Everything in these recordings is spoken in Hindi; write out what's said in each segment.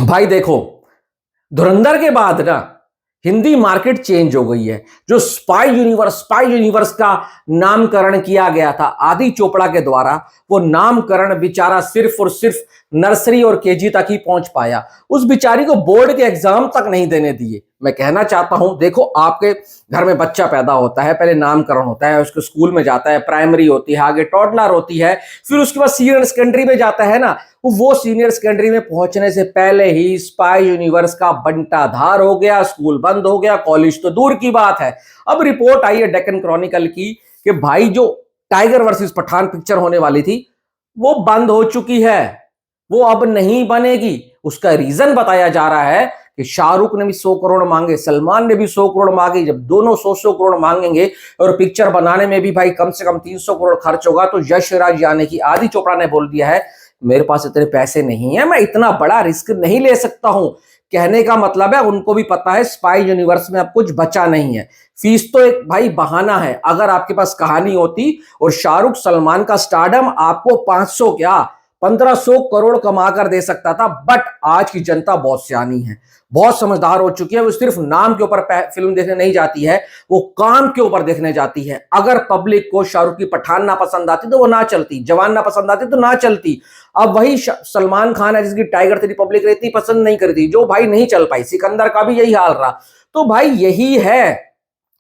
भाई देखो, धुरंधर के बाद ना हिंदी मार्केट चेंज हो गई है। जो स्पाई यूनिवर्स का नामकरण किया गया था आदि चोपड़ा के द्वारा, वो नामकरण बेचारा सिर्फ और सिर्फ नर्सरी और केजी तक ही पहुंच पाया। उस बेचारी को बोर्ड के एग्जाम तक नहीं देने दिए। मैं कहना चाहता हूं, देखो, आपके घर में बच्चा पैदा होता है, पहले नामकरण होता है, उसको स्कूल में जाता है, प्राइमरी होती है, आगे टॉडलर होती है, फिर उसके बाद सीनियर सेकेंडरी में जाता है ना। वो सीनियर सेकेंडरी में पहुंचने से पहले ही स्पाई यूनिवर्स का बंटाधार हो गया, स्कूल बंद हो गया, कॉलेज तो दूर की बात है। अब रिपोर्ट आई है डेक्कन क्रॉनिकल की कि भाई जो टाइगर वर्सेस पठान पिक्चर होने वाली थी वो बंद हो चुकी है, वो अब नहीं बनेगी। उसका रीजन बताया जा रहा है कि शाहरुख ने भी 100 करोड़ मांगे, सलमान ने भी 100 करोड़ मांगे। जब दोनों 100 करोड़ मांगेंगे और पिक्चर बनाने में भी भाई कम से कम 300 करोड़ खर्च होगा, तो यश राज यानी कि आदि चोपड़ा ने बोल दिया है मेरे पास इतने पैसे नहीं है, मैं इतना बड़ा रिस्क नहीं ले सकता हूं। कहने का मतलब है उनको भी पता है स्पाई यूनिवर्स में अब कुछ बचा नहीं है। फीस तो एक भाई बहाना है। अगर आपके पास कहानी होती और शाहरुख सलमान का स्टारडम आपको 500 क्या 1500 करोड़ कमा कर दे सकता था। बट आज की जनता बहुत सियानी है, बहुत समझदार हो चुकी है। वो सिर्फ नाम के ऊपर फिल्म देखने नहीं जाती है, वो काम के ऊपर देखने जाती है। अगर पब्लिक को शाहरुख की पठान ना पसंद आती तो वो ना चलती, जवान ना पसंद आती तो ना चलती। अब वही सलमान खान है जिसकी टाइगर 3 पब्लिक इतनी पसंद नहीं करती, जो भाई नहीं चल पाई। सिकंदर का भी यही हाल रहा। तो भाई यही है,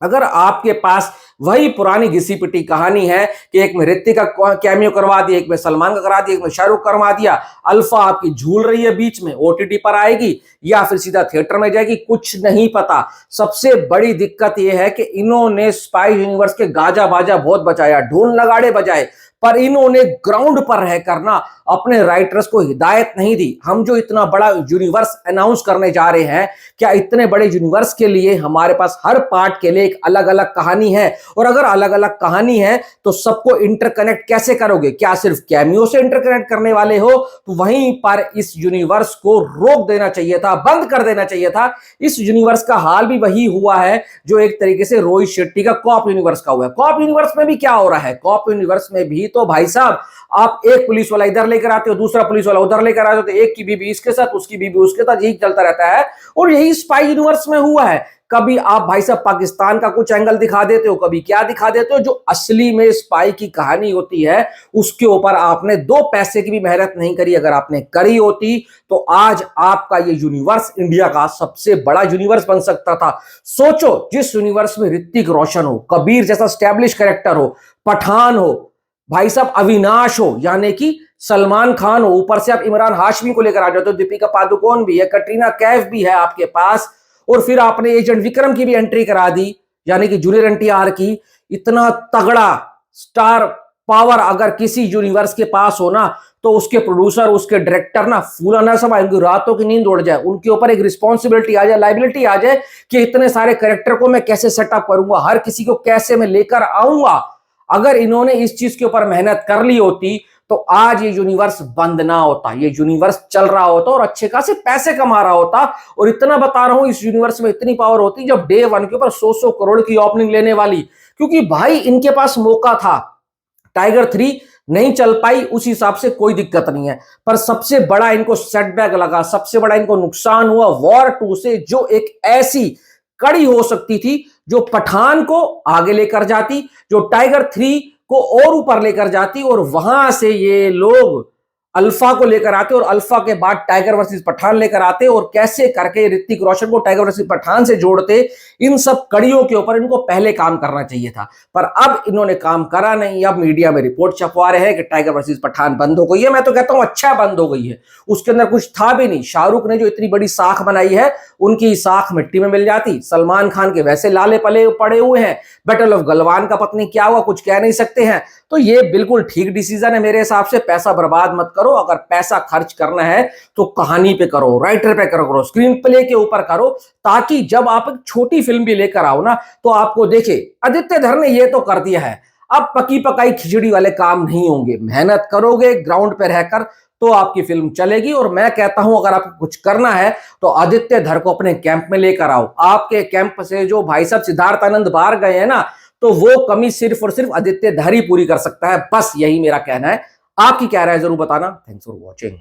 अगर आपके पास वही पुरानी घिसी पिटी कहानी है कि एक में ऋतिक का कैमियो करवा दिया, एक में सलमान का करा दिया, एक में शाहरुख करवा दिया, अल्फा आपकी झूल रही है बीच में, ओटीटी पर आएगी या फिर सीधा थिएटर में जाएगी, कुछ नहीं पता। सबसे बड़ी दिक्कत यह है कि इन्होंने स्पाई यूनिवर्स के गाजा बाजा बहुत बजाया, ढोल नगाड़े बजाए, पर इन्होंने ग्राउंड पर रहकर ना अपने राइटर्स को हिदायत नहीं दी। हम जो इतना बड़ा यूनिवर्स अनाउंस करने जा रहे हैं, क्या इतने बड़े यूनिवर्स के लिए हमारे पास हर पार्ट के लिए एक अलग अलग कहानी है? और अगर अलग अलग कहानी है तो सबको इंटरकनेक्ट कैसे करोगे? क्या सिर्फ कैमियो से इंटरकनेक्ट करने वाले हो? तो वहीं पर इस यूनिवर्स को रोक देना चाहिए था, बंद कर देना चाहिए था। इस यूनिवर्स का हाल भी वही हुआ है जो एक तरीके से रोहित शेट्टी का कॉप यूनिवर्स का हुआ है। कॉप यूनिवर्स में भी क्या हो रहा है? कॉप यूनिवर्स में भी तो भाई साहब आप एक पुलिस वाला इधर लेकर आते हो, दूसरा पुलिस वाला उधर लेकर आते हो, तो एक की बीबी इसके साथ, उसकी बीबी उसके साथ, यही चलता रहता है। और यही स्पाई यूनिवर्स में हुआ है। कभी आप भाई साहब पाकिस्तान का कुछ एंगल दिखा देते हो, कभी क्या दिखा देते हो। जो असली में स्पाई की कहानी होती है उसके ऊपर आपने 2 पैसे की भी मेहनत नहीं करी। अगर आपने करी होती तो आज आपका ये यूनिवर्स इंडिया का सबसे बड़ा यूनिवर्स बन सकता था। सोचो, जिस यूनिवर्स में ऋतिक रोशन हो, कबीर जैसा स्टैब्लिश कैरेक्टर हो, पठान हो, भाई साहब अविनाश हो यानी कि सलमान खान हो, ऊपर से आप इमरान हाशमी को लेकर आ जाते हो, दीपिका पादुकोण भी है, कटरीना कैफ भी है आपके पास, और फिर आपने एजेंट विक्रम की भी एंट्री करा दी यानी कि जूनियर एनटीआर की। इतना तगड़ा स्टार पावर अगर किसी यूनिवर्स के पास हो ना, तो उसके प्रोड्यूसर, उसके डायरेक्टर ना फूला ना समाए, उनकी रातों की नींद उड़ जाए, उनके ऊपर एक रिस्पॉन्सिबिलिटी आ जाए, लाइबिलिटी आ जाए कि इतने सारे कैरेक्टर को मैं कैसे सेटअप करूंगा, हर किसी को कैसे मैं लेकर आऊंगा। अगर इन्होंने इस चीज के ऊपर मेहनत कर ली होती तो आज ये यूनिवर्स बंद ना होता, ये यूनिवर्स चल रहा होता और अच्छे खासे पैसे कमा रहा होता। और इतना बता रहा हूं, इस यूनिवर्स में इतनी पावर होती जब डे 1 के ऊपर 100 करोड़ की ओपनिंग लेने वाली, क्योंकि भाई इनके पास मौका था। टाइगर 3 नहीं चल पाई, उस हिसाब से कोई दिक्कत नहीं है, पर सबसे बड़ा इनको सेटबैक लगा, सबसे बड़ा इनको नुकसान हुआ वॉर 2 से, जो एक ऐसी कड़ी हो सकती थी जो पठान को आगे लेकर जाती, जो टाइगर 3 को और ऊपर लेकर जाती, और वहां से ये लोग अल्फा को लेकर आते और अल्फा के बाद टाइगर वर्सेस पठान लेकर आते, और कैसे करके ऋतिक रोशन को टाइगर वर्सेस पठान से जोड़ते। इन सब कड़ियों के ऊपर इनको पहले काम करना चाहिए था, पर अब इन्होंने काम करा नहीं। अब मीडिया में रिपोर्ट छपवा रहे हैं कि टाइगर वर्सेस पठान बंद हो गई है। मैं तो कहता हूं अच्छा बंद हो गई है, उसके अंदर कुछ था भी नहीं। शाहरुख ने जो इतनी बड़ी साख बनाई है, उनकी साख मिट्टी में मिल जाती। सलमान खान के वैसे लाले पले पड़े हुए हैं, बैटल ऑफ गलवान का पत्नी क्या हुआ कुछ कह नहीं सकते हैं। तो ये बिल्कुल ठीक डिसीजन है मेरे हिसाब से। पैसा बर्बाद मत करो, अगर पैसा खर्च करना है तो कहानी पे करो, राइटर पे करो, स्क्रीन प्ले के ऊपर करो, ताकि जब आप एक छोटी फिल्म भी लेकर आओ ना तो आपको देखे आदित्य धर ने ये तो कर दिया है। अब पकी पकाई खिचड़ी वाले काम नहीं होंगे, मेहनत करोगे ग्राउंड पे रहकर तो आपकी फिल्म चलेगी। और मैं कहता हूं अगर आपको कुछ करना है तो आदित्य धर को अपने कैंप में लेकर आओ। आपके कैंप से जो भाई साहब सिद्धार्थ आनंद बाहर गए हैं ना, तो वो कमी सिर्फ और सिर्फ आदित्य धर ही पूरी कर सकता है। बस यही मेरा कहना है। आपकी क्या राय जरूर बताना। Thanks for watching.